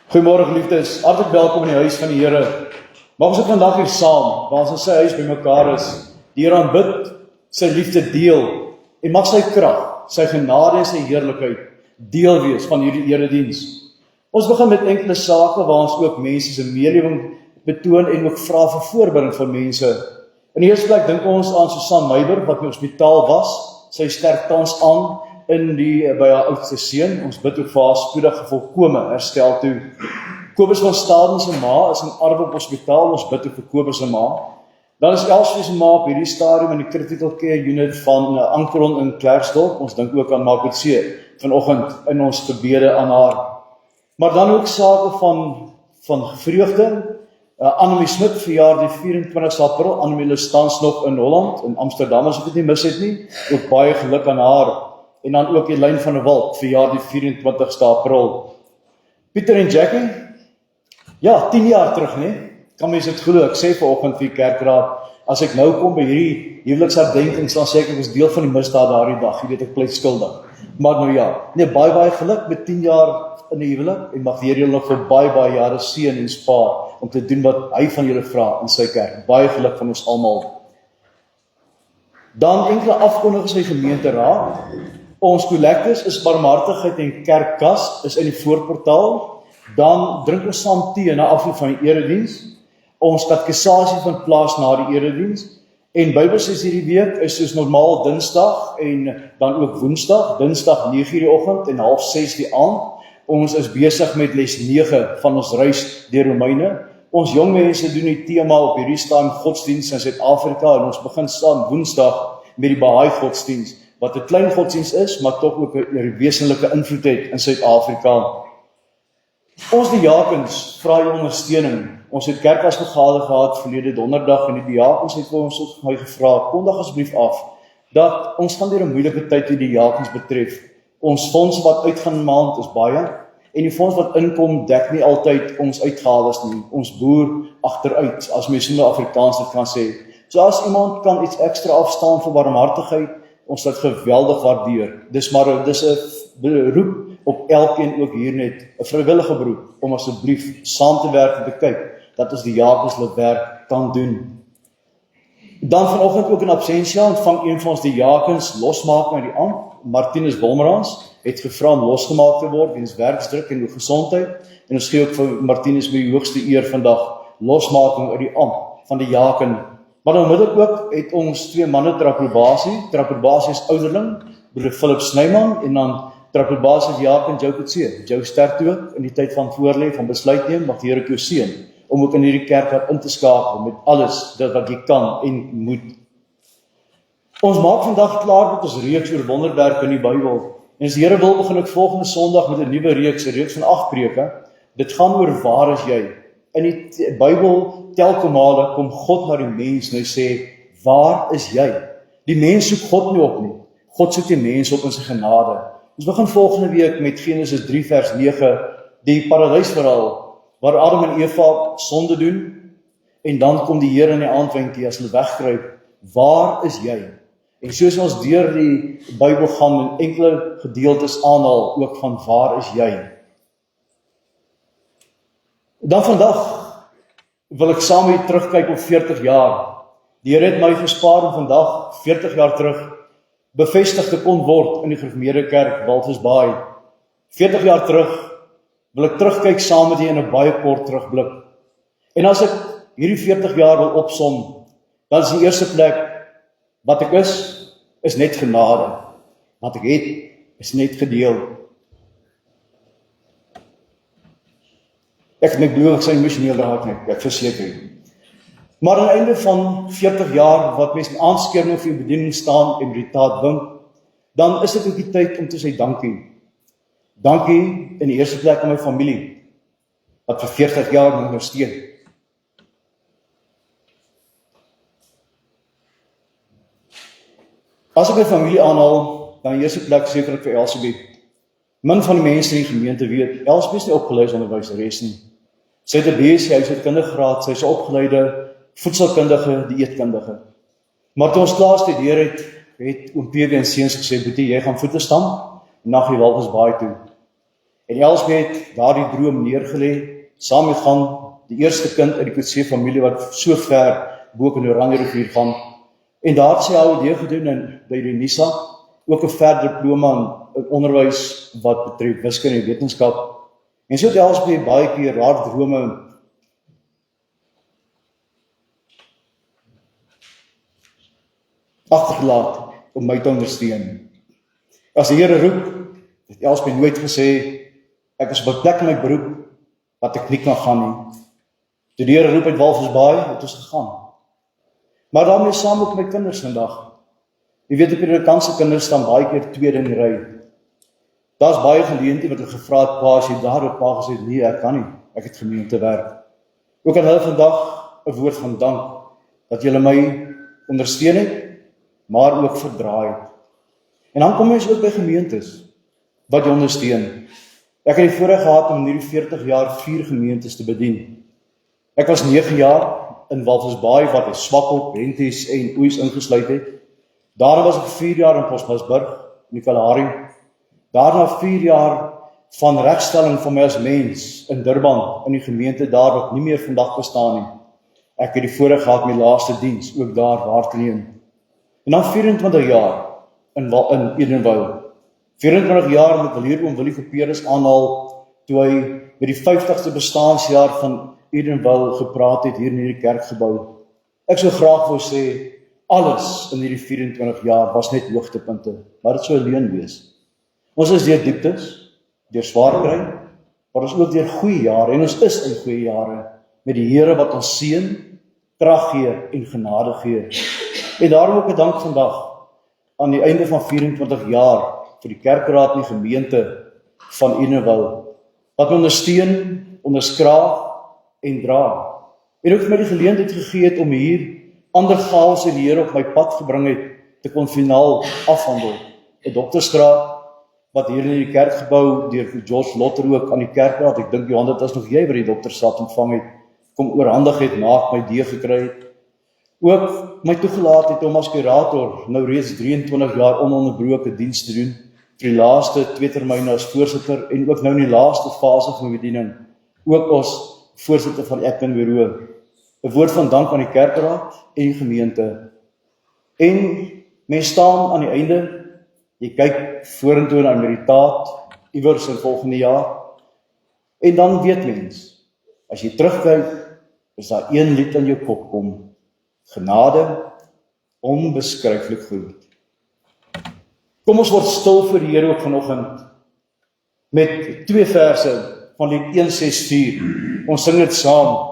Goeiemôre geliefdes, hartlik welkom in die huis van die Here. Mag ons ook vandag hier saam, waar ons in sy huis bymekaar is, die Here aanbid, sy liefde deel, en mag sy krag, sy genade en sy heerlikheid deel wees van hierdie erediens. Ons begin met enkele sake waar ons ook mense se meelewing betoon en ook vra vir voorbereiding van mense. In die eerste plek dink ons aan Susan Meiber wat in die hospitaal was. Sy sterk tans aan by haar oudste seun. Ons bid ook vir haar spoedige volkome herstel toe. Kobus van Staden se ma is in Arbe Hospitaal. Ons bid ook vir Kobus se ma. Dan is Elsie se ma op hierdie stadium in die critical care unit van Ankeron in Klerksdorp. Ons dink ook aan Margaret C. vanoggend in ons gebede aan haar. Maar dan ook sake van vreugde. Annemie Smit verjaar die 24 April. Annemie is tans nog in Holland, in Amsterdam, as ek dit nie mis het nie. Ook baie geluk aan haar. En dan ook Elyn van der Walt, verjaar die 24 April. Pieter en Jackie, ja, 10 jaar terug, nie? Kan mens dit glo, ek sê vanoggend vir die kerkraad, as ek nou kom by hierdie huweliksherdenkings, dan sê ek is deel van die misdaad daardie dag, jy weet ek pleit skuldig. Maar nou ja, nee, baie geluk met 10 jaar in die huwelik, en mag die Here julle nog vir baie jare seën en spaar, om te doen wat hy van julle vra in sy kerk. Baie geluk van ons almal. Dan enkele afkondigings van die gemeenteraad. Ons kollektes is barmhartigheid en kerkkas is in die voorportaal. Dan drink ons saam tee na afloop van die erediens. Ons katekisasie vind plaas na die erediens. En Bybelstudies hierdie week is soos normaal Dinsdag en dan ook Woensdag. Dinsdag 9:00 die oggend en 5:30 die aand. Ons is besig met les 9 van ons reis deur Romeine. Ons jong mense doen die tema op hierdie staan godsdienst in Suid-Afrika en ons begin staan Woensdag met die Baha'i godsdienst, wat 'n klein godsdienst is, maar tog ook 'n wesenlike invloed het in Suid-Afrika. Ons diakens vra jou ondersteuning. Ons het kerkasvergadering gehad verlede donderdag en die diakens het vir ons ook my gevra, kondig asseblief af, dat ons gaan deur 'n moeilike tyd die diakens betref. Ons fonds wat uitgaan maand is baie, en die fonds wat inkom dek nie altyd ons uitgawes nie. Ons boer agteruit, as mens in Afrikaans dit kan sê. So as iemand kan iets ekstra afstaan vir barmhartigheid, ons dit geweldig waardeer. Dis 'n beroep op elkeen ook hier net, 'n vrywillige beroep, om asseblief saam te werk en te kyk, dat ons die diakens hulle werk kan doen. Dan vanoggend ook in absentia ontvang een van ons diakens losmaak uit die ambt. Martinus Wolmerans het gevra om losgemaak te word weens werksdruk en gesondheid. En ons gee ook vir Martinus met die hoogste eer vandag losmaking uit die ambt van die diaken. Maar onmiddellik ook het ons 2 manne ter approbasie. Ter approbasie is ouderling, broeder Philip Snyman, en dan ter approbasie diaken Jou Kutse. Jou sterk ook in die tyd van voorlê van besluit neem, mag die Here jou seën om ook in hierdie kerk wat in te skakel met alles dit wat jy kan en moet. Ons maak vandag klaar met ons reeks oor wonderwerke in die Bybel. En as die Here wil, begin ek volgende Sondag met 'n nuwe reeks, 'n reeks van 8 preke. Dit gaan oor waar is jy? In die Bybel telke male kom God na die mens en hy sê, waar is jy? Die mens soek God nie op nie. God soek die mens op in sy genade. Ons begin volgende week met Genesis 3 vers 9, die paradysverhaal, waar Adam en Eva sonde doen, en dan kom die Here in die aandwenkie as hulle wegkruip, waar is jy? En soos ons deur die Bybel gaan en enkele gedeeltes aanhaal, ook van waar is jy? Dan vandag wil ek saam met terugkyk op 40 jaar. Die Here het my gespaar om vandag, 40 jaar terug, bevestig te kon word in die Gereformeerde Kerk, Walvis Baai. 40 jaar terug wil ek terugkyk saam met julle in 'n baie kort terugblik. En as ek hierdie 40 jaar wil opsom, dan is die eerste plek, wat ek is net genade. Wat ek het, is net gedeel. Ek het my beloof, ek sal emosioneel raak nie, ek verseker nie. Maar aan die einde van 40 jaar, wat mens met aanskering of jou bediening staan en die taat wink, dan is dit ook die tyd om te sê dankie. Dankie in die eerste plek aan my familie, wat vir 40 jaar my ondersteun. As ek my familie aanhaal, dan in die eerste plek seker ek vir Elsabeth. Min van die mense in die gemeente weet, Elsabeth is nie opgelei as onderwyseres nie. Sy het 'n BSc, sy het kindergraad, sy is 'n opgeleide voedselkundige, dieetkundige. Maar toe ons klaar studeer het oom PW en seuns gesê, Boetie, jy gaan voete stamp, en dan gaan jy Walvisbaai toe. En Elsabeth het daardie droom neergelê, saam met gaan, die eerste kind uit die Coetzee familie, wat so ver bo in die Oranjerivier gaan. En daar het sy al idee gedoen by die NISA, ook 'n verdere diploma in onderwys wat betref wiskunde en wetenskap. En so het Elsabeth baie keer haar drome agtergelaat om my te ondersteun. As die Here roep, het Elsabeth nooit gesê, ek is op 'n plek in my beroep wat ek nie kan gaan nie. Toe die Here roep uit Walvisbaai, het ons gegaan. Maar daarmee saam met my kinders vandag. Jy weet, op die kanse kinders staan baie keer tweede in die ry. Daar's baie geleenthede wat hulle gevra het, pa, as jy daar op pa gesê, nee, ek kan nie, ek het gemeentewerk. Ook aan hulle vandag 'n woord van dank, dat julle my ondersteun het, maar ook verdraai het. En dan kom ons ook by gemeentes, wat jy ondersteun. Ek het die voorreg gehad om in hierdie 40 jaar 4 gemeentes te bedien. Ek was 9 jaar in Walvisbaai, wat Swakop, Henties en Oos ingesluit het. Daarna was ek 4 jaar in Posmasburg, in die Kalahari. Daarna 4 jaar van regstelling van my as mens in Durban, in die gemeente daar wat nie meer vandag bestaan nie. Ek het die voorreg gehad my laaste diens, ook daar waar te neem. En dan 24 jaar in Edenvale. 24 jaar met oom Willie Geperes aanhaal, toe hy met die 50ste bestaансjaar van Edenvale gepraat het hier in hierdie kerkgebou. Ek sou graag wou sê, alles in hierdie 24 jaar was net hoogtepunte, maar dit sou 'n leuen wees. Ons is deur dieptes, deur swaar kry, maar ons ook deur goeie jare, en ons is in goeie jare, met die Here wat ons seën, krag gee en genade gee. En daarom ook 'n dank vandag, aan die einde van 24 jaar, vir die kerkraad en die gemeente van Edenvale, wat ondersteun, onderskraag en dra. En ook vir my die geleentheid gegee het om hier ander gawes wat die Here op my pad gebring het, te kon finaal afhandel. 'n doktersgraad, wat hier in die kerkgebou, deur George Lotter ook aan die kerkraad, ek dink Johan, dit was nog jy wat die doktersgraad ontvang het, kom oorhandig het, na ek my D gekry het. Ook my toegelaat het om as kurator, nou reeds 23 jaar ononderbroke diens te doen, vir die laaste 2 termyne as voorsitter, en ook nou in die laaste fase van my bediening, ook as voorsitter van Admin Bureau. 'n woord van dank aan die kerkraad en die gemeente. En mens staan aan die einde, jy kyk vorentoe na emeritaat, iewers in volgende jaar, en dan weet mens, as jy terugkyk, is daar een lied in jou kop kom, genade, onbeskryflik goed. Kom ons word stil vir die Here ook vanoggend, met 2 verse van lied 164, ons sing dit saam.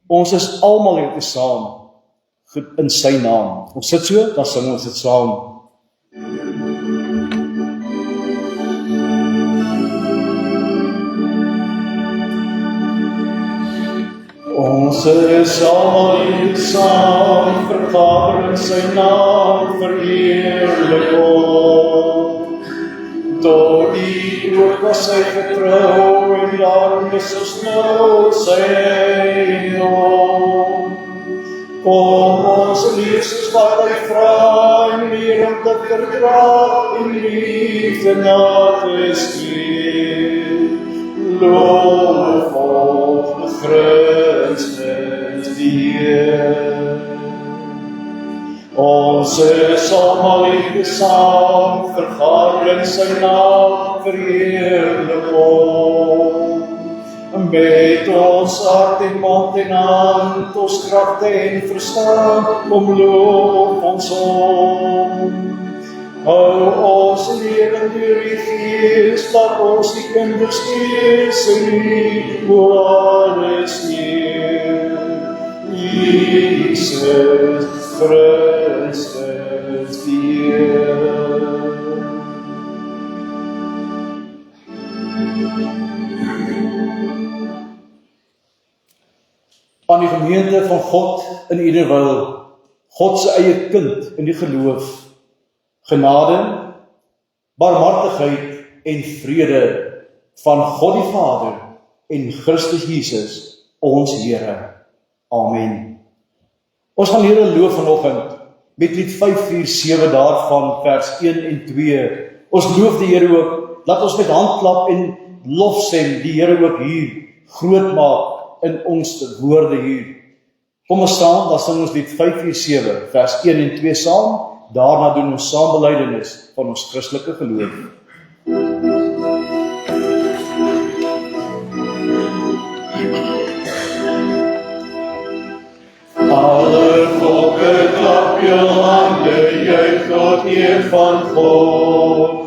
Ons is almal hier saam in sy naam. Ons sit so, dan sing ons dit saam. Ons is almal hier saam, vergader in sy naam, verheerlik hom. Door die woord was hy getrou, en daarom is ons nou sy eiendom. Kom ons lees soos wat hy vra, en leer om te verdra, en liefde na te streef. Loof op Christus die Heer. Ons is almal hier saam, vergader in sy naam, verheerlik hom. met ons hart en mond en hand, ons kragte en verstaan, omloop ons om. Hou ons lewe deur die Gees, laat ons die kinders wees in U alles neer. Jesus Christus die Heer. Aan die gemeente van God in Ederwyl, God se eie kind in die geloof, genade, barmhartigheid en vrede van God die Vader en Christus Jesus, ons Here. Amen. Ons gaan Here loof vanoggend met lied 547 daarvan vers 1 en 2. Ons loof die Here ook, laat ons met handklap en lofsem die Here ook hier groot maak in ons woorde hier. Kom ons saam, dan sing ons lied 547 vers 1 en 2 saam. Daarna doen ons saam belydenis van ons Christelike geloof. Alle volke klap jou hande, juich tot eer van God.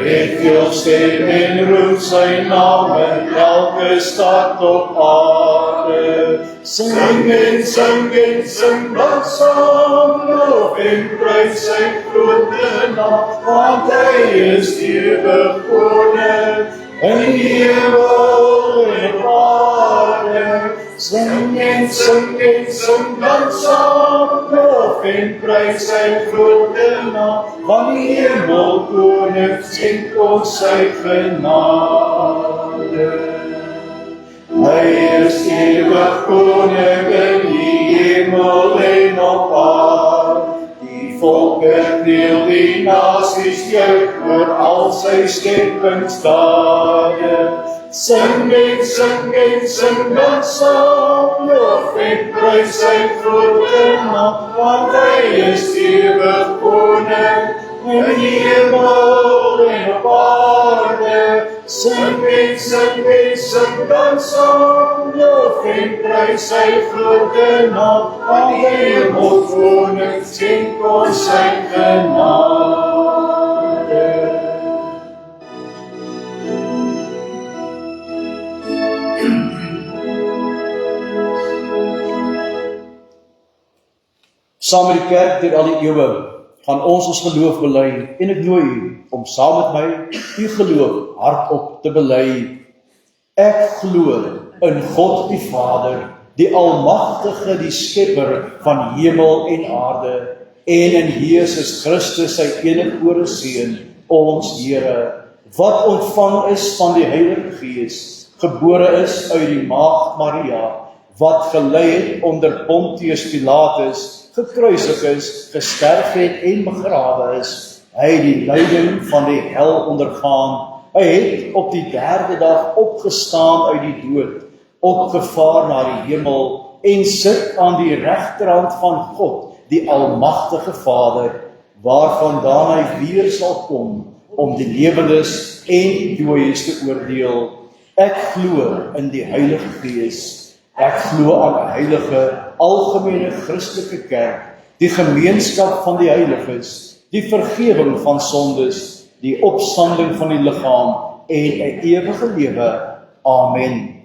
Verhef jou stem en roep sy naam in elke stad op aarde. Sing en sing en sing dan saam, lof en prys sy grote naam, want hy is ewig koning in die hemel en op aarde. Sing en sing dan saam, lof en prys sy grote naam, want die hemel koning skenk ons sy genade. Hy is ewig koning in die hemel en op aarde. Die volke deel die nasies juich oor al sy skepingsdade. Sing en sing dan saam, lof en prys sy grote naam, want hy is ewig koning in die hemel en op aarde. Sing en sing dan saam, lof en prys sy grote naam, want die hemel koning skenk ons sy genade. Saam met die kerk deur al die eeue gaan ons geloof bely en ek nooi u om saam met my u geloof hardop te bely. Ek glo in God die Vader, die Almagtige, die Skepper van hemel en aarde, en in Jesus Christus sy eniggebore Seun, ons Here, wat ontvang is van die Heilige Gees, gebore is uit die Maagd Maria, wat gelei het onder Pontius Pilatus, gekruisig is, gesterf het en begrawe is. Hy het die lyding van die hel ondergaan. Hy het op die 3de dag opgestaan uit die dood, opgevaar na die hemel en sit aan die regterhand van God, die Almagtige Vader, waarvandaan hy weer sal kom om die lewendes en die dooies te oordeel. Ek glo in die Heilige Gees. Ek glo aan 'n heilige, algemene Christelike kerk, die gemeenskap van die heiliges, die vergewing van sondes, die opstanding van die liggaam en 'n ewige lewe. Amen.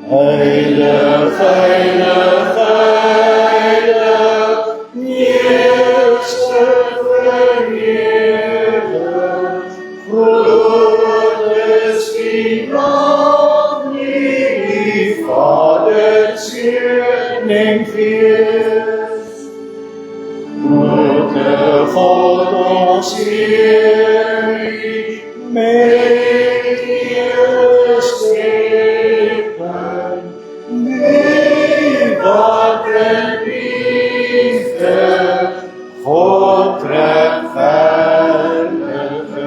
Heilig, heilig, heilig, ons Heer met Heere skepping, nee, wat in liefde God rechtvaardig is.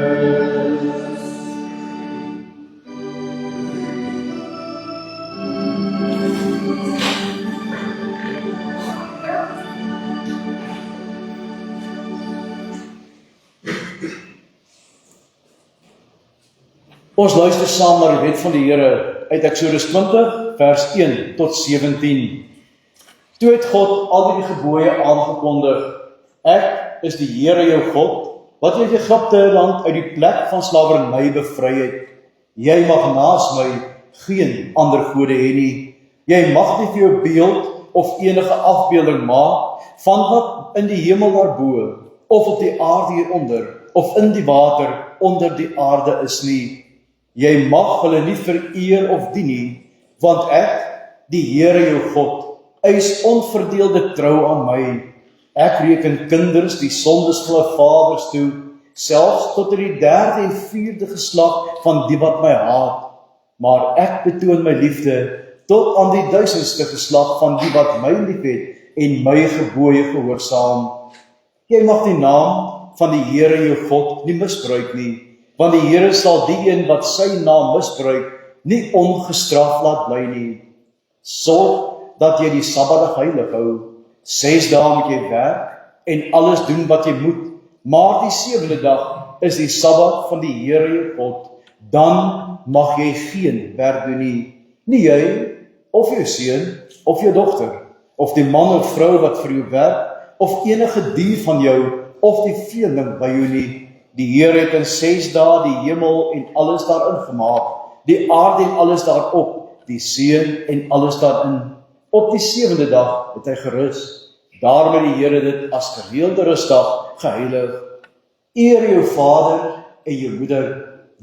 Ons luister saam na die wet van die Here uit Eksodus 20 vers 1 tot 17. Toe het God al die gebooie aangekondig: Ek is die Here jou God, wat uit Egipte land uit die plek van slawerny bevry het. Jy mag naas my geen ander gode hê nie. Jy mag nie vir jou beeld of enige afbeelding maak van wat in die hemel daarbo, of op die aarde hieronder, of in die water onder die aarde is nie. Jy mag hulle nie vereer of dien nie, want ek, die Here jou God, eis onverdeelde trou aan my. Ek reken kinders die sondes van hulle vaders toe, selfs tot in die 3de en 4de geslag van die wat my haat. Maar ek betoon my liefde tot aan die 1000ste geslag van die wat my liefhet en my gebooie gehoorsaam. Jy mag die naam van die Here jou God nie misbruik nie, want die Here sal die een wat sy naam misbruik nie ongestraf laat bly nie. Sorg dat jy die Sabbatdag heilig hou. 6 dae moet jy werk en alles doen wat jy moet, maar die 7de dag is die Sabbat van die Here jou God. Dan mag jy geen werk doen nie. Nie jy, of jou seun, of jou dogter, of die man of vrou wat vir jou werk, of enige dier van jou, of die vleeling by jou nie. Die Here het in 6 dae die hemel en alles daarin gemaak, die aarde en alles daarop, die see en alles daarin. Op die 7de dag het hy gerus. Daarom het die Here dit as gereelde rustdag geheilig. Eer jou vader en jou moeder,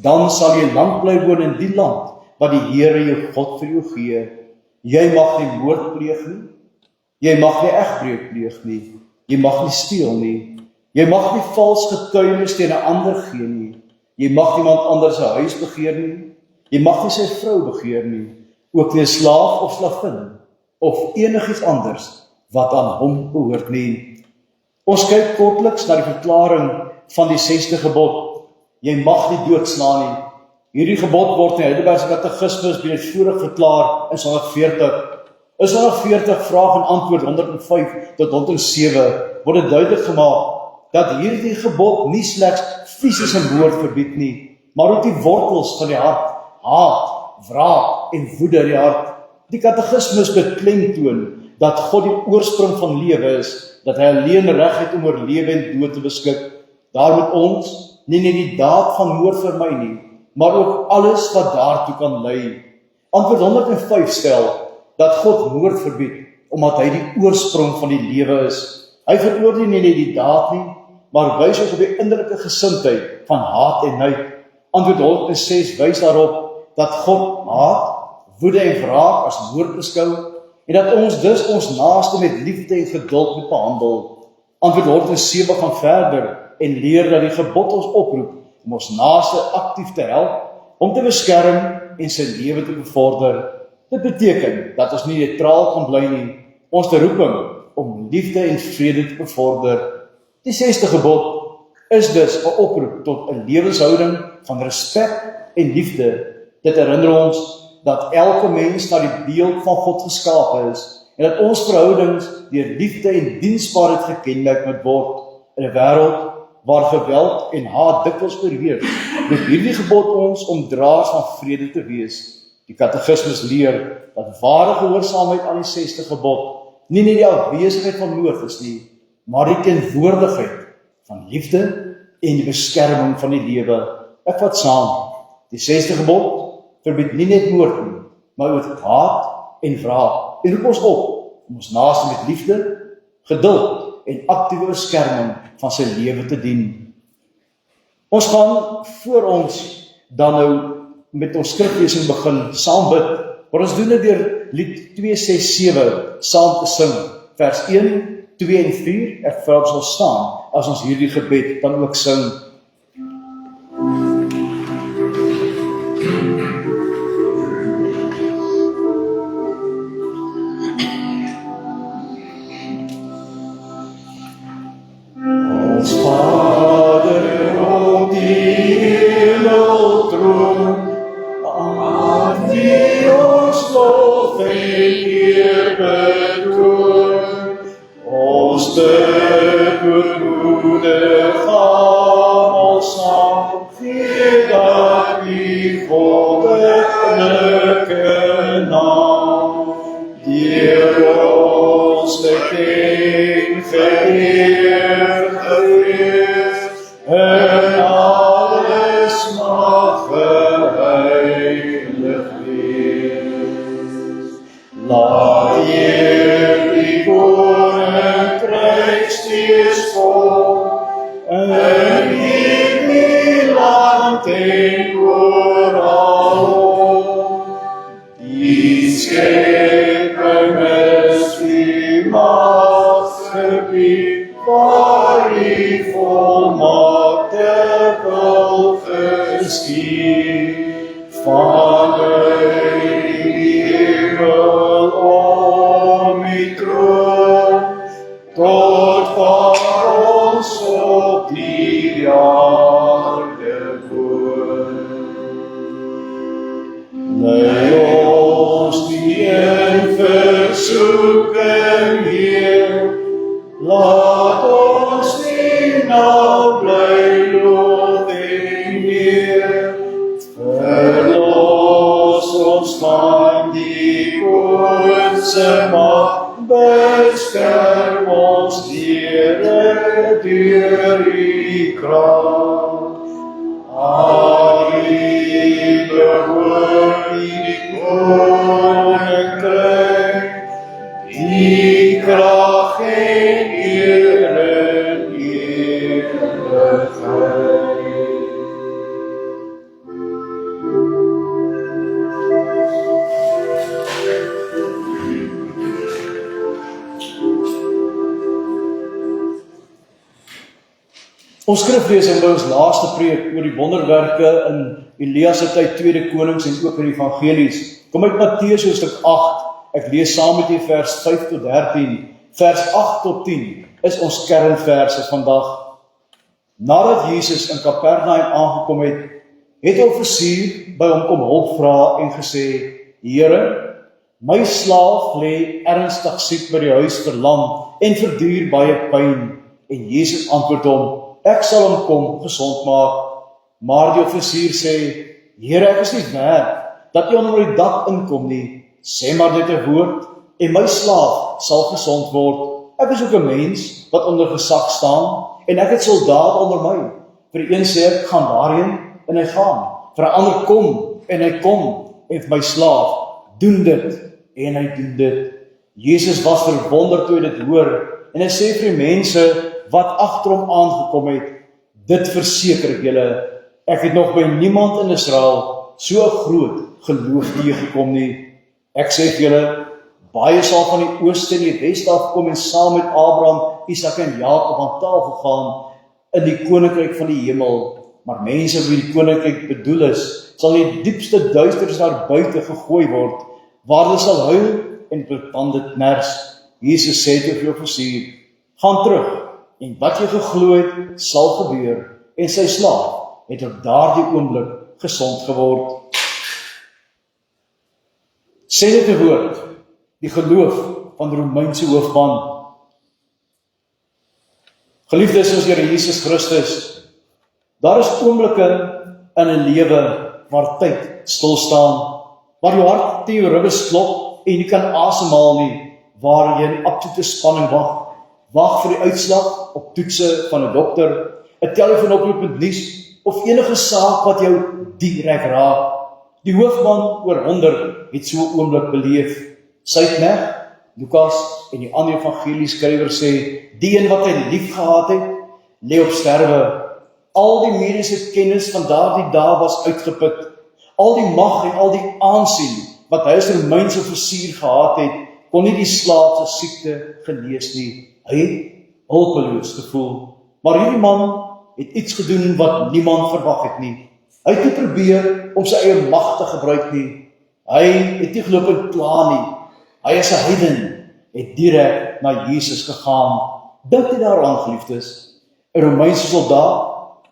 dan sal jy lang bly woon in die land wat die Here jou God vir jou gee. Jy mag nie moord pleeg nie, jy mag nie egbreuk pleeg nie, jy mag nie steel nie, jy mag nie vals getuienis teen 'n ander gee nie, jy mag niemand anders se huis begeer nie, jy mag nie sy vrou begeer nie, ook nie 'n slaaf of slavin, of enigiets anders wat aan hom behoort nie. Ons kyk kortliks na die verklaring van die 6de gebod. Jy mag nie doodslaan nie. Hierdie gebod word in die Heidelbergse Katekismus breedvoerig verklaar in Sondag 40. In Sondag 40 vraag en antwoord 105 tot 107 word dit duidelik gemaak dat hierdie gebod nie slegs fisiese moord verbied nie, maar ook die wortels van die hart, haat, wraak en woede in die hart. Die Katekismus beklemtoon dat God die oorsprong van lewe is, dat hy alleen reg het om oor lewe en dood te beskik. Daar moet ons nie net die daad van moord vermy nie, maar ook alles wat daartoe kan lei. Antwoord 105 stel dat God moord verbied, omdat hy die oorsprong van die lewe is. Hy veroordeel nie net die daad nie, maar wys ook op die innerlike gesindheid van haat en nait. Antwoord 106 wys daarop dat God haat, woede en wraak as moord beskou, en dat ons dus ons naaste met liefde en geduld moet behandel. Antwoord 107 gaan verder en leer dat die gebod ons oproep om ons naaste aktief te help, om te beskerm en sy lewe te bevorder. Dit beteken dat ons nie neutraal kan bly nie, ons te roeping om liefde en vrede te bevorder. Die 6de gebod is dus 'n oproep tot 'n lewenshouding van respek en liefde. Dit herinner ons dat elke mens na die beeld van God geskape is, en dat ons verhoudings deur liefde en diensbaarheid gekenmerk moet word. In 'n wêreld waar geweld en haat dikwels oorheers, roep hierdie gebod ons om draers van vrede te wees. Die Katekismus leer dat ware gehoorsaamheid aan die 6de gebod nie net die afwesigheid van moord is nie, maar die teenwoordigheid van liefde en die beskerming van die lewe. Ek vat saam. Die 6de gebod verbied nie net moord nie, maar ook haat en wraak. En roep ons op om ons naaste met liefde, geduld en aktiewe beskerming van sy lewe te dien. Ons gaan voor ons dan nou met ons skriflesing begin saam bid. Maar ons doen dit deur lied 267 saam te sing, vers 1 2 en 4, ek vra ons sal staan, as ons hierdie gebed dan ook sing. Ons Vader op die hemeltroon, aan wie ons lof en eer betoon, ons bemoedig almal saam, gee dat die goddelike naam, deur ons bekend vereerd gewees, en alles mag geheilig wees. Laat hierdie koninkryk steeds vol, in hierdie land en oral. Die skepping is die machtsgebied, waar die volmaakte wil geskied. Vanuit die hemel om die troon, tot waar ons op die aarde woon. Lei ons nie in versoeking, Heer, laat ons nie nou bly lof en eer. Verlos ons van die boze mag, beskerm ons Here deur die krag. Ai, behoort die koninkryk, die krag en eer en ewigheid. Ons skriflesing by ons laaste preek oor die wonderwerke in Elia se tyd, 2 Konings en ook in die evangelies, kom uit Matteus hoofstuk 8. Ek lees saam met u vers 5 tot 13. Vers 8 tot 10 is ons kernverse vandag. Nadat Jesus in Kapernaum aangekom het, het 'n offisier by hom kom hulp vra en gesê: Here, my slaaf lê ernstig siek by die huis verlam en verduur baie pyn. En Jesus antwoord hom: Ek sal hom kom gesond maak. Maar die offisier sê: Here, ek is nie werd dat u onder die dak inkom nie. Sê maar net 'n woord en my slaaf sal gesond word. Ek is ook 'n mens wat onder gesag staan en ek het soldate onder my. Vir die een sê ek, gaan daarheen, en hy gaan. Vir 'n ander, kom, en hy kom. En vir my slaaf, doen dit, en hy doen dit. Jesus was verwonderd toe hy dit hoor, en hy sê vir die mense wat agter hom aangekom het: Dit verseker ek julle, ek het nog by niemand in Israel so 'n groot geloof teëgekom nie. Ek sê vir julle, baie sal van die ooste en die weste afkom en saam met Abraham, Isak en Jakob aan tafel gaan in die koninkryk van die hemel. Maar mense wie die koninkryk bedoel is, sal in die diepste duisternis daar buite gegooi word, waar hulle sal huil en tande kners. Jesus sê vir die offisier: Gaan terug, en wat jy geglo het, sal gebeur. En sy slaaf het op daardie oomblik gesond geword. Sê net 'n woord, die geloof van die Romeinse hoofman. Geliefdes ons Here Jesus Christus, daar is oomblikke in 'n lewe waar tyd stil staan, waar jou hart teen jou ribbes klop en jy kan asemhaal nie, waar jy in absolute spanning wag vir die uitslag op toetse van 'n dokter, 'n telefoonoproep met nuus of enige saak wat jou direk raak. Die hoofman oor 100 het so 'n oomblik beleef. Sytneg, Lukas en die ander evangelieskrywer sê, die een wat hy lief gehad het, lê op sterwe. Al die mediese kennis van daardie dae was uitgeput. Al die mag en al die aansien wat hy as Romeinse offisier gehad het, kon nie die slaaf se siekte genees nie. Hy het hulpeloos gevoel, maar hierdie man het iets gedoen wat niemand verwag het nie. Hy het nie probeer om sy eie mag te gebruik nie. Hy het nie geloop en kla nie. Hy is 'n heiden, het direk na Jesus gegaan. Dink jy daaraan, geliefdes? 'n Romeinse soldaat,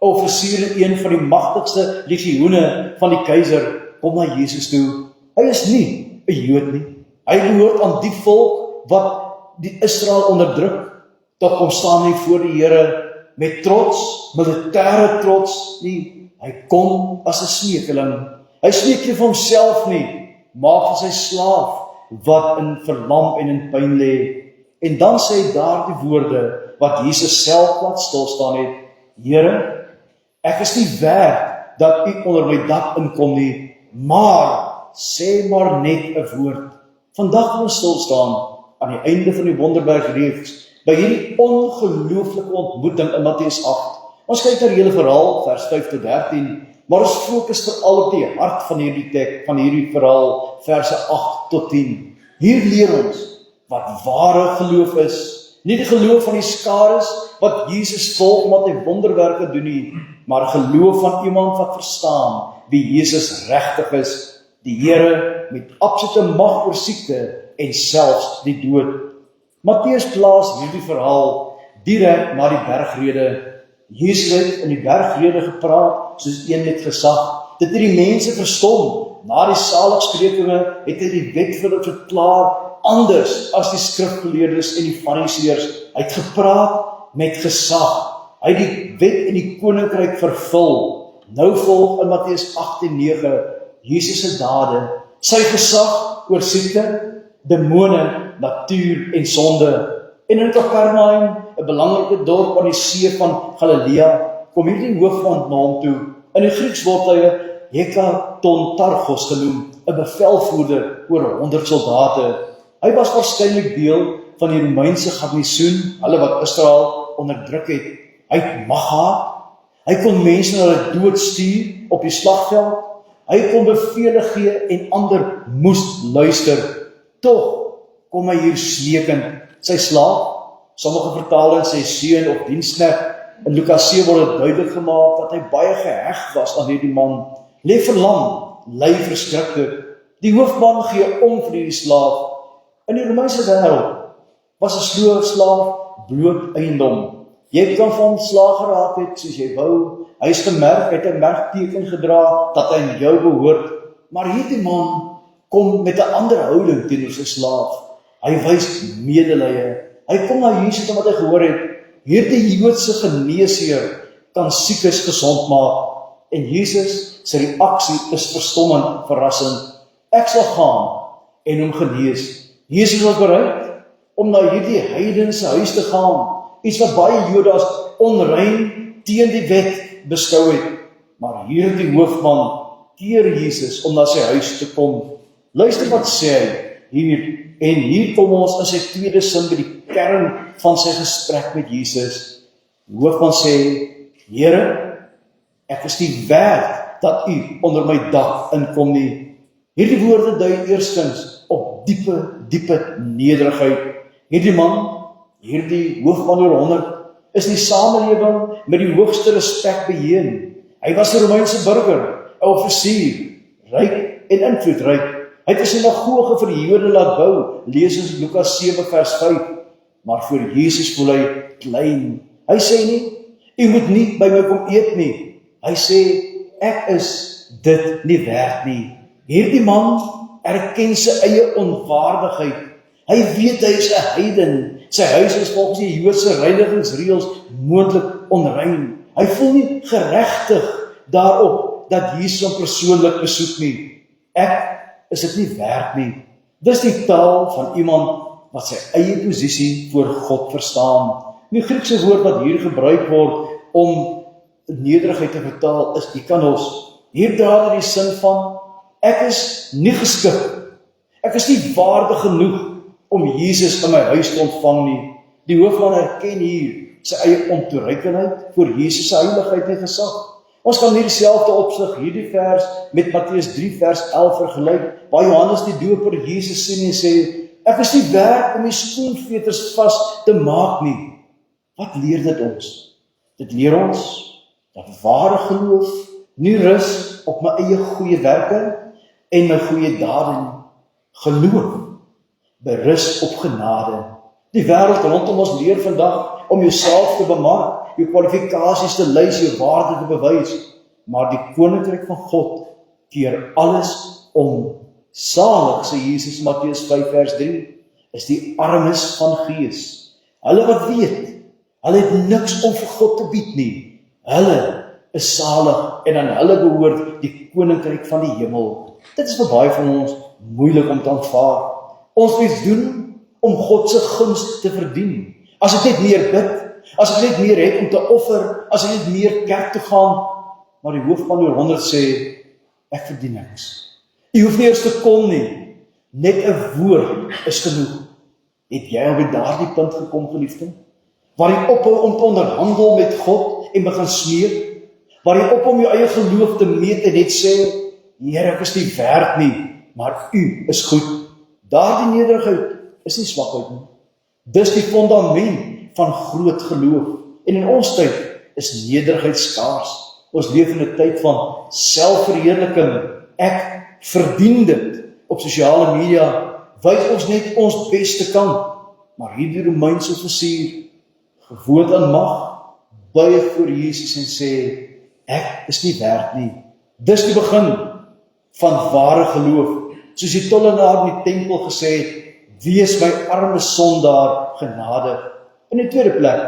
'n offisier in een van die magtigste legioene van die keiser, kom na Jesus toe. Hy is nie 'n Jood nie. Hy behoort aan die volk wat die Israel onderdruk. Tog kom staan hy voor die Here met trots, militêre trots nie. Hy kom as 'n smeekeling. Hy smeek nie vir homself nie, maar vir sy slaaf wat in verlam en in pyn lê. En dan sê hy daardie woorde wat Jesus self laat stilstaan het: Here, ek is nie werd dat u onder my dak inkom nie, maar sê maar net 'n woord. Vandag gaan ons stilstaan aan die einde van die Wonderbergreeks by hierdie ongelooflike ontmoeting in Matteus 8. Ons kyk na die hele verhaal, vers 5 tot 13, maar ons fokus veral op die hart van hierdie teks, van hierdie verhaal, verse 8 tot 10. Hier leer ons wat ware geloof is. Nie die geloof van die skares wat Jesus volg omdat hy wonderwerke doen nie, maar geloof van iemand wat verstaan wie Jesus regtig is, die Here met absolute mag oor siekte en selfs die dood. Matteus plaas hierdie verhaal direk na die bergrede. Jesus het in die bergrede gepraat soos een met gesag. Dit het die mense verstom. Na die saligsprekinge het hy die wet vir hulle verklaar anders as die skrifgeleerdes en die fariseërs. Hy het gepraat met gesag. Hy het die wet en die koninkryk vervul. Nou volg in Matteus 8 en 9 Jesus se dade, sy gesag oor siekte, demone, natuur en sonde. En in Kapernaum, 'n belangrike dorp aan die see van Galilea, kom hierdie hoofman na hom toe. In die Grieks word hy Hekatontarchos genoem, 'n bevelvoerder oor 100 soldate. Hy was waarskynlik deel van die Romeinse garnisoen, hulle wat Israel onderdruk het. Hy het mag gehad. Hy kon mense na hulle dood stuur op die slagveld. Hy kon bevele gee en ander moes luister. Tog kom hy hier smeekend. Sy slaaf, sommige vertalings sê seun of diensknegt. In Lukas 7 word dit duidelik gemaak dat hy baie geheg was aan hierdie man. Lê verlam, ly verskriklik. Die hoofman gee om vir die slaaf. In die Romeinse wêreld was 'n slaaf bloot eiendom. Jy kan van hom slaag geraak het soos jy wou. Hy is gemerk, hy het 'n merkteken gedra dat hy aan jou behoort. Maar hierdie man kom met 'n ander houding teenoor sy slaaf. Hy wys medelee. Hy kom na Jesus omdat hy gehoor het, hierdie Joodse geneesheer kan siekes gesond maak. En Jesus se reaksie is verstommend, verrassend. Ek sal gaan en hom genees. Jesus was bereid om na hierdie heidense huis te gaan, iets wat baie Jode as onrein teen die wet beskou het. Maar hierdie hoofman keer Jesus om na sy huis te kom. Luister wat sê hy hier, en hier kom ons in sy tweede sin by die kern van sy gesprek met Jesus. Die hoofman sê: Here, ek is nie werd dat u onder my dak inkom nie. Hierdie woorde dui eerstens op diepe nederigheid. Hierdie man, hierdie hoofman oor 100, is in die samelewing met die hoogste respek beheen. Hy was 'n Romeinse burger, 'n offisier, ryk en invloedryk. Hy het 'n sinagoge vir die Jode laat bou, lees ons Lukas 7 vers 5. Maar voor Jesus voel hy klein. Hy sê nie, u moet nie by my kom eet nie. Hy sê, ek is dit nie werd nie. Hierdie man erken sy eie onwaardigheid. Hy weet hy is 'n heiden. Sy huis is volgens die Joodse reinigingsreëls moontlik onrein. Hy voel nie geregtig daarop dat Jesus hom persoonlik besoek nie. Ek is dit nie werd nie. Dis die taal van iemand wat sy eie posisie voor God verstaan. Die Griekse woord wat hier gebruik word om nederigheid te vertaal is ikanos. Hier dra dit die sin van, ek is nie geskik. Ek is nie waardig genoeg om Jesus in my huis te ontvang nie. Die hoofman erken hier sy eie ontoereikendheid voor Jesus se heiligheid en gesag. Ons kan hier dieselfde opsig hierdie vers met Matteus 3 vers 11 vergelyk, waar Johannes die Doper Jesus sien en sê, Ek is nie werk om die skoenveters vas te maak nie. Wat leer dit ons? Dit leer ons dat ware geloof nie rus op my eie goeie werke en my goeie dade nie. Geloof berus op genade. Die wêreld rondom ons leer vandag om jouself te bemark, jou kwalifikasies te lys, jou waarde te bewys, maar die koninkryk van God keer alles om. Salig, sê Jesus Matteus 5 vers 3, is die armes van gees. Hulle wat weet, hulle het niks om vir God te bied nie. Hulle is salig en aan hulle behoort die koninkryk van die hemel. Dit is vir baie van ons moeilik om te aanvaar. Ons moet doen om God se guns te verdien. As ek net meer bid, as ek net meer het om te offer, as ek net meer kerk toe gaan, maar die hoofman oor 100 sê, ek verdien niks. Jy hoef nie eers te kom nie, net 'n woord is genoeg. Het jy al by daardie punt gekom, geliefde? Waar jy ophou om te onderhandel met God en begin smeek? Waar jy ophou om jou eie geloof te meet en net sê, Here, ek is nie werd nie, maar U is goed. Daardie nederigheid is nie swakheid nie. Dis die fondament van groot geloof. En in ons tyd is nederigheid skaars. Ons leef in 'n tyd van selfverheerliking. Ek verdien dit. Op sosiale media wys ons net ons beste kant. Maar hierdie Romeinse offisier, gewoond aan mag, buig voor Jesus en sê, ek is nie werd nie. Dis die begin van ware geloof. Soos die tollenaar in die tempel gesê het, wees my arme sondaar genadig. In die tweede plek,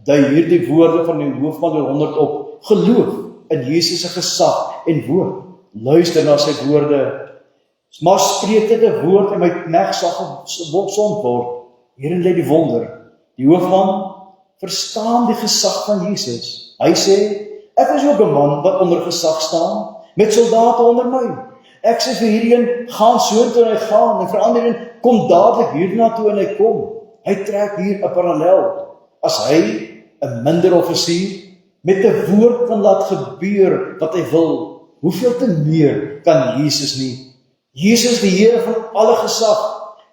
dui hierdie woorde van die hoofman oor 100 op, geloof in Jesus se gesag en woord. Luister na sy woorde, maar spreek dit 'n woord en my knegt sal gesond word. Hierin lê die wonder. Die hoofman verstaan die gesag van Jesus. Hy sê, ek is ook 'n man wat onder gesag staan, met soldate onder my. Ek sê vir hierdie gaan soontoe en hy gaan, en vir ander een, kom dadelik hierna toe en hy kom. Hy trek hier 'n parallel. As hy, 'n minder offisier, met 'n woord kan laat gebeur wat hy wil, hoeveel te meer kan Jesus nie? Jesus, die Here van alle gesag,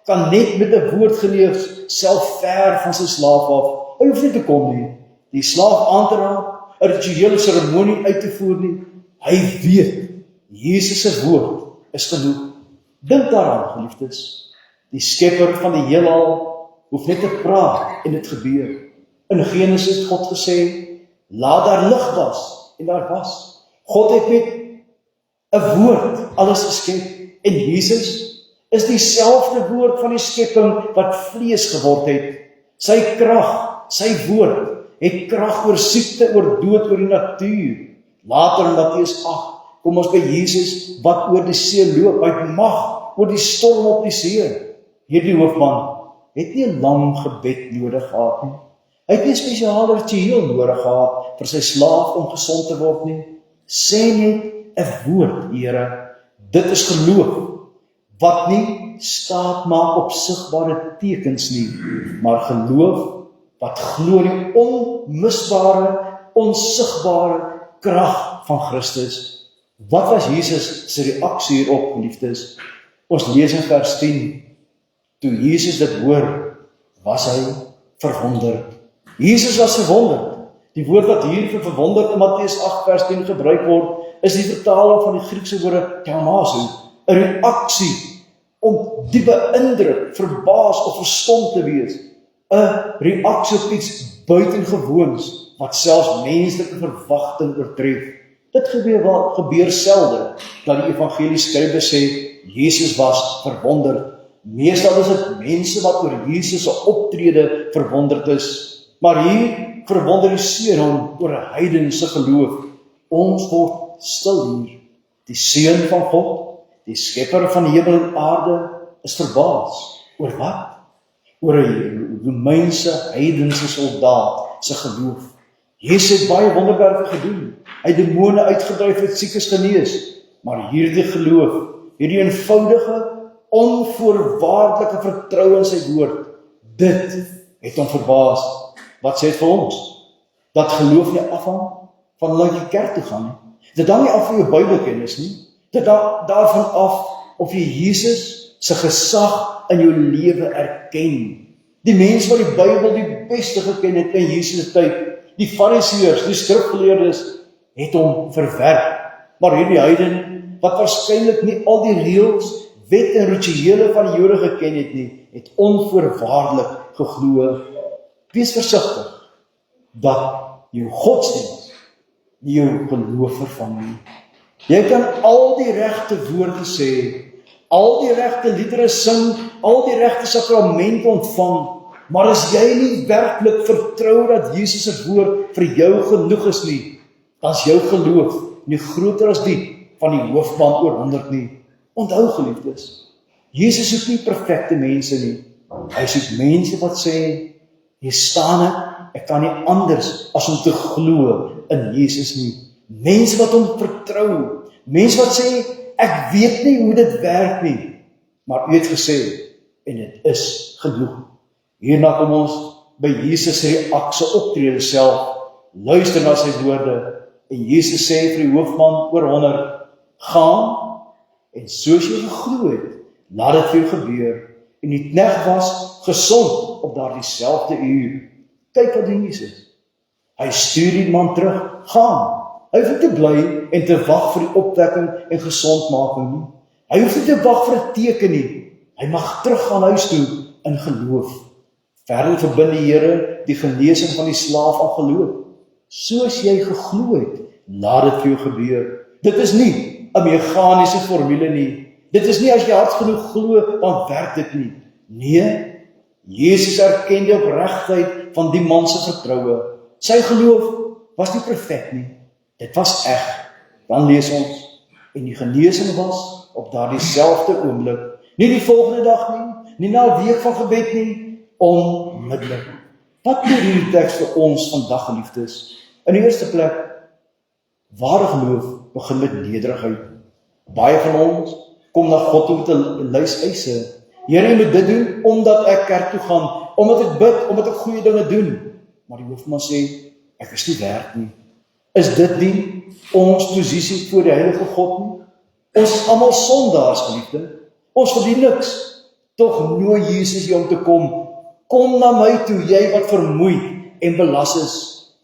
kan net met 'n woord geleef self ver van sy slaaf af. Hy hoef nie te kom nie, die slaaf aan te raak, 'n rituele seremonie uit te voer nie. Hy weet, Jesus se woord is genoeg. Dink daaraan, geliefdes. Die skepper van die heelal hoef net te praat en dit gebeur. In Genesis het God gesê, laat daar lig was, en daar was. God het met 'n woord alles geskep. En Jesus is dieselfde woord van die skepping wat vlees geword het. Sy krag, sy woord, het krag oor siekte, oor dood, oor die natuur. Later in Matteus 8, kom ons by Jesus wat oor die see loop. Hy het mag oor die storm op die see. Hierdie hoofman het nie 'n lang gebed nodig gehad nie. Hy het nie 'n spesiale ritueel nodig gehad vir sy slaaf om gesond te word nie. Sê net 'n woord, Here. Dit is geloof, wat nie staat maak op sigbare tekens nie, maar geloof wat glo die onmisbare, onsigbare krag van Christus. Wat was Jesus se reaksie hierop, geliefdes? Ons lees in vers 10, toe Jesus dit hoor, was hy verwonderd. Jesus was verwonderd. Die woord wat hier vir verwonderd in Matteus 8 vers 10 gebruik word, is die vertaling van die Griekse woorde thaumazo, 'n reaksie om die beïndruk, verbaas of verstom te wees, 'n reaksie op iets buitengewoons wat selfs menslike verwagting oortref. Dit gebeur selde dat die evangelieskrywer sê Jesus was verwonderd. Meestal is dit mense wat oor Jesus se optrede verwonderd is, maar hier verwonderiseer hom oor 'n heidense geloof. Ons word stil hier. Die Seun van God, die skepper van hemel en aarde, is verbaas. Oor wat? Oor 'n Romeinse heidense soldaat se geloof. Jesus het baie wonderwerke gedoen. Hy het demone uitgedryf, het siekes genees. Maar hierdie geloof, hierdie eenvoudige, onvoorwaardelike vertroue in sy woord, dit het hom verbaas. Wat sê dit vir ons? Dat geloof nie afhang van laat jy kerk toe gaan nie. Dit hang nie af van jou Bybelkennis nie. Dit daarvan af of jy Jesus se gesag in jou lewe erken. Die mense wat die Bybel die beste geken het in Jesus se tyd, die Fariseërs, die skrifgeleerdes, het hom verwerp. Maar hierdie heiden, wat waarskynlik nie al die reëls, wet en rituele van die Jode geken het nie, het onvoorwaardelik geglo. Wees versigtig dat jou godsdienst nie jou geloof vervang nie. Jy kan al die regte woorde sê, al die regte liedere sing, al die regte sakramente ontvang, maar as jy nie werklik vertrou dat Jesus se woord vir jou genoeg is nie, dan is jou geloof nie groter as die van die hoofman oor 100 nie. Onthou geliefdes, Jesus soek nie perfekte mense nie. Hy soek mense wat sê, hier staan ek kan nie anders as om te glo in Jesus nie. Mense wat hom vertrou, mense wat sê, ek weet nie hoe dit werk nie, maar u het gesê, en dit is genoeg. Hierna kom ons by Jesus reaksie optrede self, luister na sy woorde, en Jesus sê vir die hoofman oor 100, gaan, en soos jy geglo het, laat dit vir jou gebeur, en die knegt was gesond op daardie selfde uur. Kyk wat doen Jesus. Hy stuur die man terug, gaan. Hy hoef nie te bly en te wag vir die opwekking en gesondmaking nie. Hy hoef nie te wag vir 'n teken nie. Hy mag terug gaan huis toe in geloof. Verder verbind die Here die genesing van die slaaf aan geloof. Soos jy geglo het, laat dit vir jou gebeur. Dit is nie 'n meganiese formule nie. Dit is nie as jy hard genoeg glo, dan werk dit nie. Nee, Jesus erken die opregtheid van die man se vertroue. Sy geloof was nie perfek nie. Dit was eg. Dan lees ons, en die genesing was op daardie selfde oomblik, nie die volgende dag nie na 'n week van gebed nie, onmiddellik. Wat leer hierdie teks vir ons vandag, geliefdes? In die eerste plek, ware geloof begin met nederigheid. Baie van ons kom na God toe met 'n lys eise. Here, jy moet dit doen omdat ek kerk toe gaan, omdat ek bid, omdat ek goeie dinge doen. Maar die hoofman sê, ek is nie werd nie. Is dit nie ons posisie voor die heilige God nie? Ons is almal sondaars, geliefde. Ons verdien niks. Tog nooi Jesus jou om te kom. Kom na my toe, jy wat vermoeid en belas is.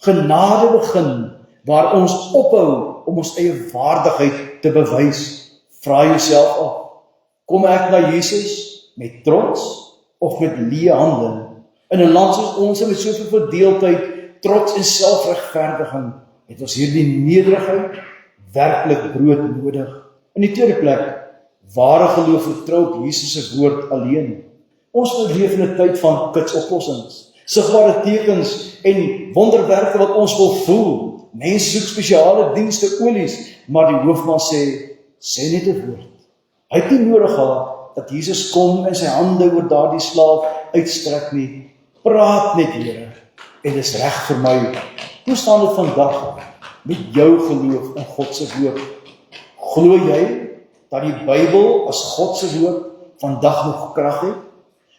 Genade begin, waar ons ophou om ons eie waardigheid te bewys. Vra jouself af, kom ek na Jesus met trots of met leë hande? In 'n land soos ons met soveel verdeeldheid, trots en selfregverdiging, het ons hierdie nederigheid werklik brood nodig. In die tweede plek, ware geloof vertrou op Jesus se woord alleen. Ons leef in 'n tyd van kitsoplossings, sigbare tekens en wonderwerke wat ons wil voel. Mense soek spesiale dienste, olies, maar die hoofman sê net 'n woord. Hy het nie nodig gehad dat Jesus kom en sy hande oor daardie slaaf uitstrek nie. Praat net, Here, en dis reg vir my. Hoe staan dit vandag met jou geloof in God se woord? Glo jy dat die Bybel as God se woord vandag nog krag het?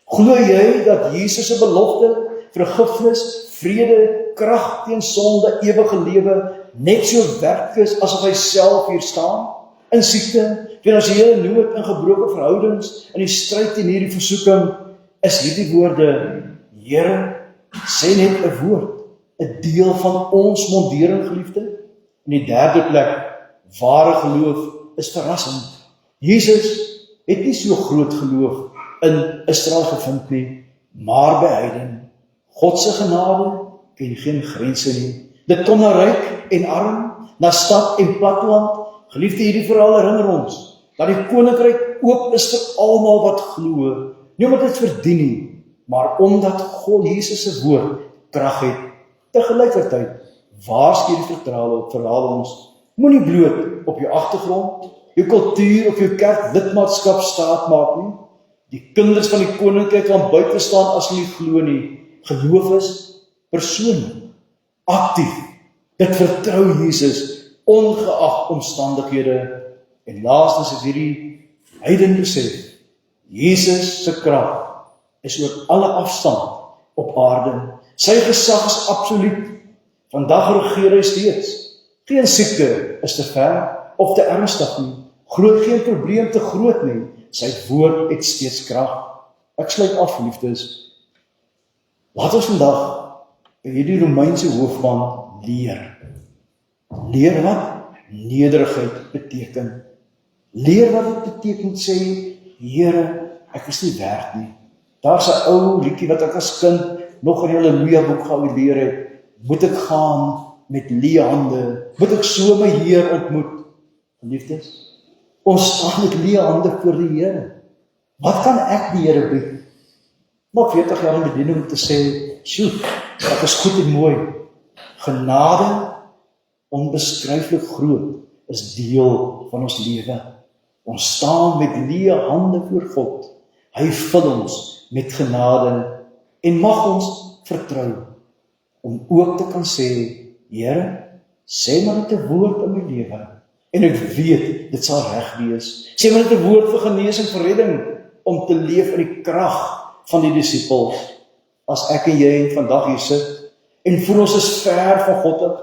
Glo jy dat Jesus se belofte, vergifnis, vrede, krag teen sonde, ewige lewe net so werk is asof hy self hier staan? In siekte, finansiële nood, in gebroke verhoudings, in die stryd teen hierdie versoeking, is hierdie woorde, Here, sê net 'n woord, 'n deel van ons mondering, geliefde. In die derde plek, ware geloof is verrassend. Jesus het nie so groot geloof in Israel gevind nie, maar by heiden. God se genade ken geen grense nie. Dit kom na ryk en arm, na stad en platteland. Geliefde, hierdie verhaal herinner ons dat die koninkryk oop is vir almal wat glo, nie omdat dit verdien nie, maar omdat God Jesus se woord krag het. Tegelijkertyd, waarsku die verhaal ons, moenie bloot op jou agtergrond, jou kultuur of jou kerk lidmaatskap staat maak nie. Die kinders van die koninkryk kan buite staan as hulle nie glo nie. Geloof is persoonlik, aktief. Dit vertrou Jesus ongeag omstandighede. En laastens is hierdie heiden besef, Jesus se krag is oor alle afstand op aarde. Sy gesag is absoluut. Vandag regeer hy steeds. Geen siekte is te ver of te ernstig nie. Geen probleem te groot nie. sy woord het steeds krag. Ek sluit af, liefdes. Laat ons vandag by hierdie Romeinse hoofman leer. Leer wat nederigheid beteken. Leer wat dit beteken sê, Here, ek is nie werd nie. Daar's 'n ou liedjie wat ek as kind nog in die Halleluja boek geleer het. Moet ek gaan met leë hande? Moet ek so my Heer ontmoet? Liefdes, ons staan met leë hande voor die Here. Wat kan ek die Here bied? Maar 40 jaar in bediening om te sê, sjoe, ek is goed en mooi. Genade, onbeskryflik groot, is deel van ons lewe. Ons staan met leë hande voor God. Hy vul ons met genade en mag ons vertrou om ook te kan sê, Here, sê maar net 'n woord in my lewe en ek weet dit sal reg wees. Sê maar net 'n woord vir genesing, vir redding, om te leef in die krag van die disippels. As ek en jy vandag hier sit en voel ons is ver van God af,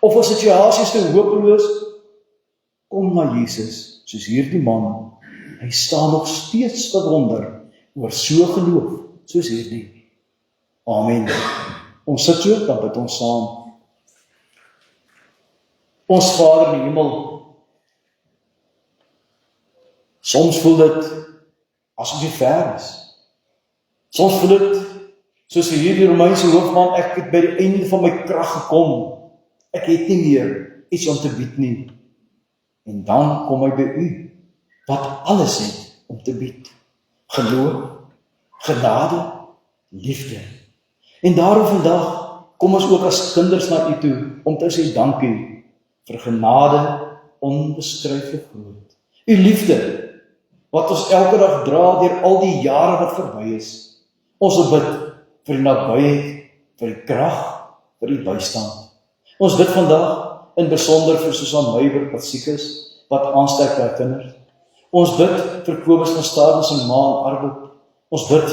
of ons situasies te hopeloos, kom na Jesus, soos hierdie man. Hy staan nog steeds verwonder oor so geloof, soos hierdie. Amen. Ons sit so, dan bid ons saam. Ons Vader in die hemel, soms voel dit asof jy ver is. Soms voel dit soos hierdie Romeinse hoofman, ek het by die einde van my krag gekom. Ek het nie meer iets om te bied nie. En dan kom hy by u, wat alles het om te bied. Geloof, genade, liefde. En daarom vandag kom ons ook as kinders na u toe, om te sê dankie vir genade onbeskryflik groot. U liefde, wat ons elke dag dra deur al die jare wat verby is. Ons wil bid vir die nabyheid, vir die krag, vir die bystand. Ons bid vandag in besonder vir Susan Meiber wat siek is, wat aansterk by kinders. Ons bid vir Kobus van Staden se ma in armoede. Ons bid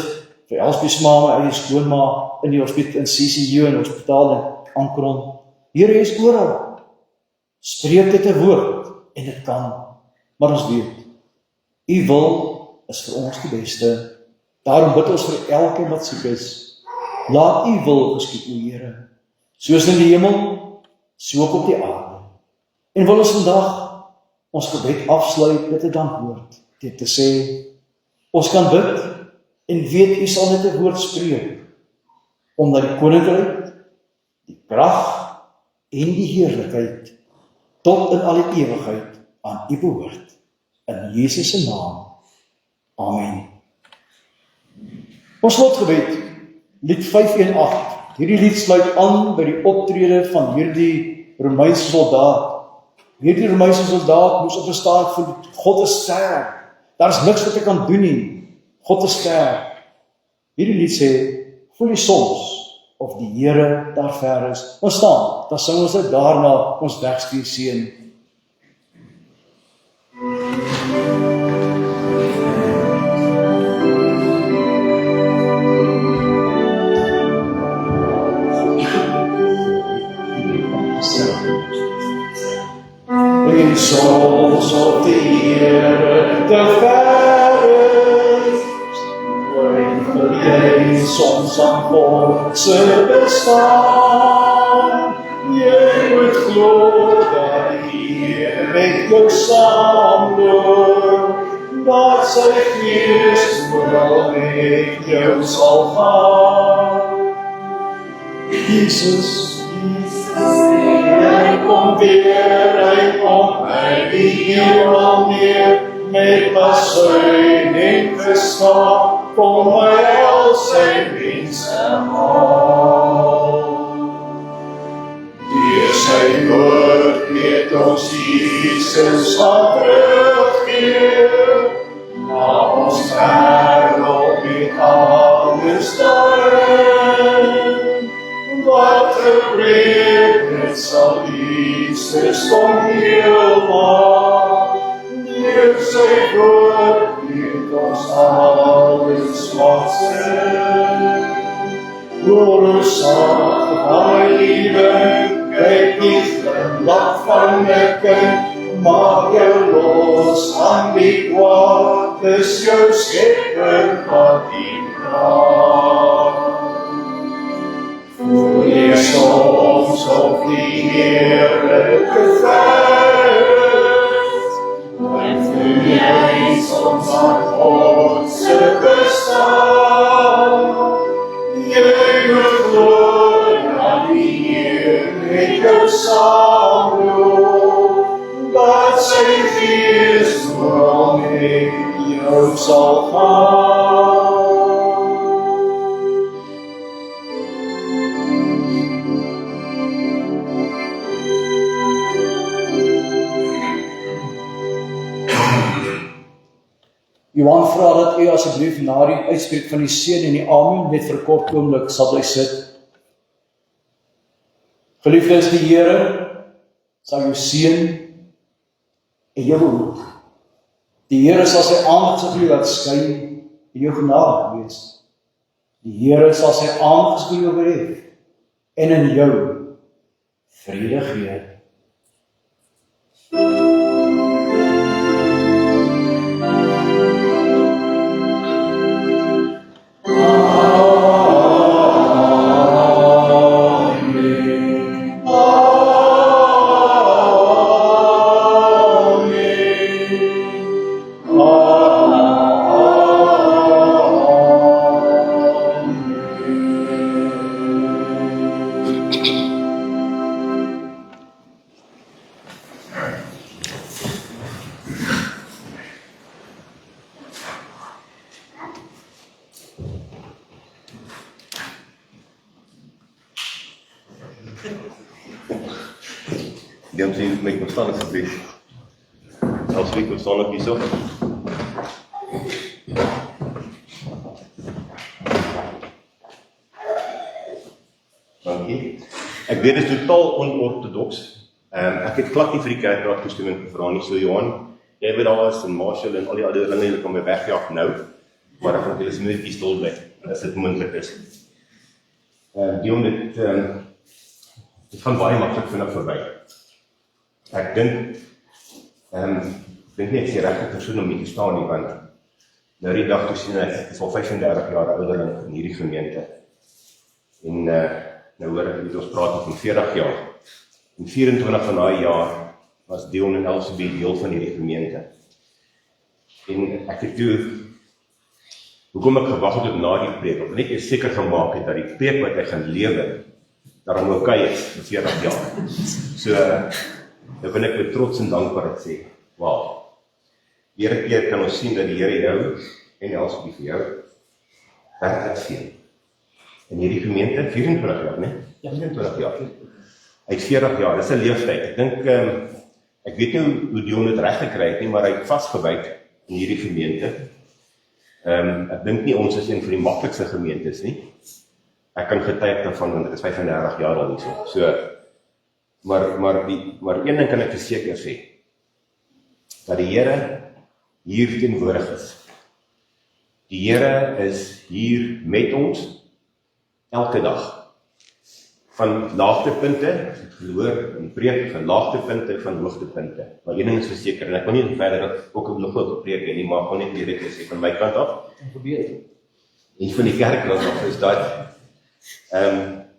vir Elspie se ma en die skoonma in die hospitaal in CCU en hospitaal in Ankron. Here is oral. Spreek dit 'n woord en dit kan. Maar ons weet, u wil is vir ons die beste. Daarom bid ons vir elkeen wat siek is. Laat u wil geskied, o Here, soos in die hemel, so ook op die aarde. En wil ons vandag ons gebed afsluit met 'n dankwoord, dit te sê, ons kan bid en weet u sal net 'n woord spreek, omdat die koninkryk, die krag en die heerlikheid tot in alle ewigheid aan u behoort. In Jesus se naam. Amen. Ons slotgebed, lied 518. Hierdie lied sluit aan by die optrede van hierdie Romeinse soldaat. Hierdie Romeinse soldaat moes opstaan vir God is sterk. Daar's niks wat ek kan doen nie. God is sterk. Hierdie lied sê, voel jy soms of die Here daar ver is? Ons staan, dan sing ons dit daarna ons wegstuur seën. En soms op die Here te ver is, twyfel jy soms aan God se bestaan. Jy moet glo dat die Here met jou saamloop, dat sy Gees oral met jou sal gaan. Jesus, hy kom weer, hy kom uit die hemel neer, met basuin en gestaaf, kom hy al sy mense haal. Deur sy woord weet ons Jesus sal terugkeer, na ons wêreld met alles daarin. Wat gebreek het sal Jesus kom heel maak, deur sy woord weet ons alles wat sin. Oorzaak van liefde, kyk die glimlach van 'n kind, maak jou los aan die kwaad, is jou skepper wat die praat. Voel jy soms op die heerlijke vers, en voel jy soms aan Godse bestaan, jy moet gloed aan die Heer met jou saamloop, dat sy gees vooral met jou sal gaan. Johan vra dat u asseblief na die uitspreek van die seën en die amen net vir 'n kort oomblik sal bly sit. Geliefdes, die Here sal jou seën en jou behoed. Die Here sal sy aangesig oor jou laat skyn en jou genadig wees. Die Here sal sy aangesig oor jou verhef en in jou vrede gee. Diam sê my verstaan asseblief. Als ek verstaan ook hierso. Dankie. Ek weet dit is totaal onorthodox. Ek het glad nie vir die kerkraad toestemming gevra nie. So Johan, jy weet al is en Marshall en al die ander dinge hulle kan my wegjaag nou. Maar ek wil julle net stil bly as dit moontlik is. Dion dit gaan baie maklik vinnig verby. Ek dink nie ek is die regte persoon om hier te staan nie, want nou die dag toe sien ek is al 35 jaar ouderling in hierdie gemeente. En nou hoor ek dat ons praat van 40 jaar. En 24 van daai jaar was Dion en Elsabie deel van hierdie gemeente. En ek het toe, hoekom ek gewag het na die preek, of net eers seker gemaak het dat die preek wat hy gaan lewe, dat hom okay is vir 40 jaar. So, nou wil ek met trots en dankbaarheid sê, wow, weer 'n keer kan ons sien dat die Here jou en Elsabie vir jou werklik seën. In hierdie gemeente 24 jaar, né? Ja, 24 jaar. Hy is 40 jaar, dis 'n leeftyd. Ek dink ek weet nie hoe Dion dit reg gekry het nie, maar hy het vasgebyt in hierdie gemeente. Ek dink nie ons is een van die maklikste gemeentes nie. Ek kan getuig daarvan want ek is 35 jaar al hierso. So maar een ding kan ek verseker sê, dat die Here hier teenwoordig is. Die Here is hier met ons elke dag. Van laagtepunte, ek gehoor in preek, van laagtepunte, van hoogtepunte. Maar een ding is verseker, en ek wil nie verder ook nog op preek nie, maar gewoon net direk sê van my kant af. En van die kerk af is dat,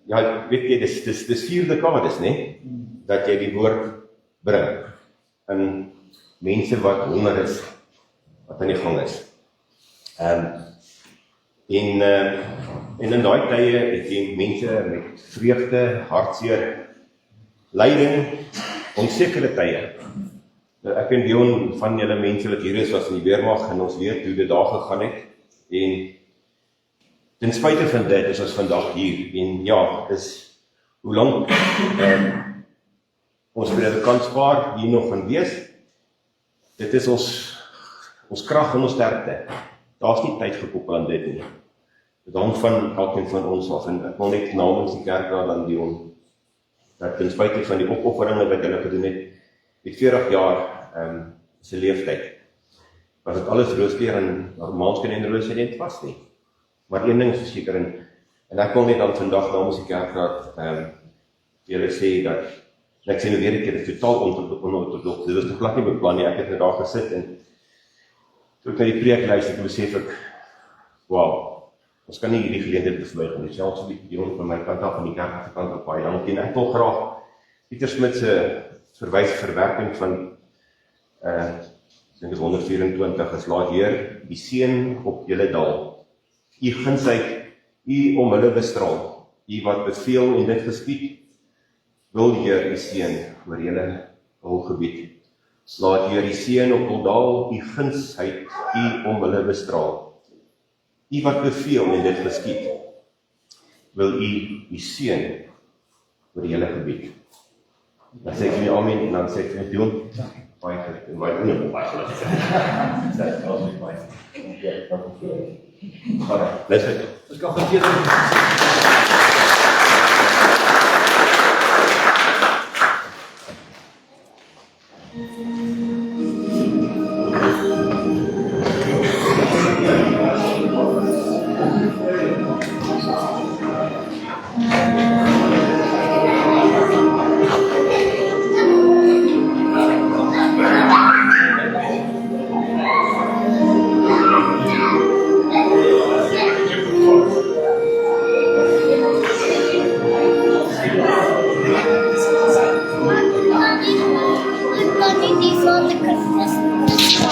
ja, weet jy, dis 4 dekades, né? Dat jy die woord bring aan mense wat honger is, wat aan die gang is. En in daai tye het jy mense met vreugde, hartseer, lyding, onsekere tye. Ek en Dion van julle mense wat hier is was in die weermag en ons weet hoe dit daar gegaan het. En ten spyte van dit is ons vandag hier. En ja, is hoe lank ons predikant spaar hier nog gaan wees. Dit is ons krag en ons sterkte. Daar's nie tyd gekoppel aan dit nie. Dit hang van elkeen van ons af, en ek wil net namens die kerkraad aan Dion, dat ten spyte van die opofferinge wat hulle gedoen het, met 40 jaar se leeftyd, was dit alles rooskleur en maanskin en rose net was nie. Maar een ding is verseker, en ek wil net dan vandag namens die kerkraad julle sê dat En ek sê nou weer 'n keer, dit is totaal onortodoks. Dit was nog glad nie beplan nie. Ek het net daar gesit en toe ek na die preek luister, toe besef ek, wow, ons kan nie hierdie geleentheid te verby gaan nie. Selfs so die jongen van my kant af en die kerk se kant af baie dankie. En ek wil graag Pieter Smit se verwerking van ek dink dit is 124 is laat Heer die seën op julle daal. U gunsheid, u om hulle bestraal. U wat beveel en dit geskied, wil die Heer die seën oor julle hul gebied. Laat Heer die seën op hul daal, u gunsheid, u om hulle bestraal. U wat beveel en dit geskied, wil u die seën oor julle gebied. Dan sê ek nie amen en dan sê ek net doen. Baie geluk. Baie geluk. Dit was my baie. Let's go. Ons kan verkeerd. Van die van de Christus.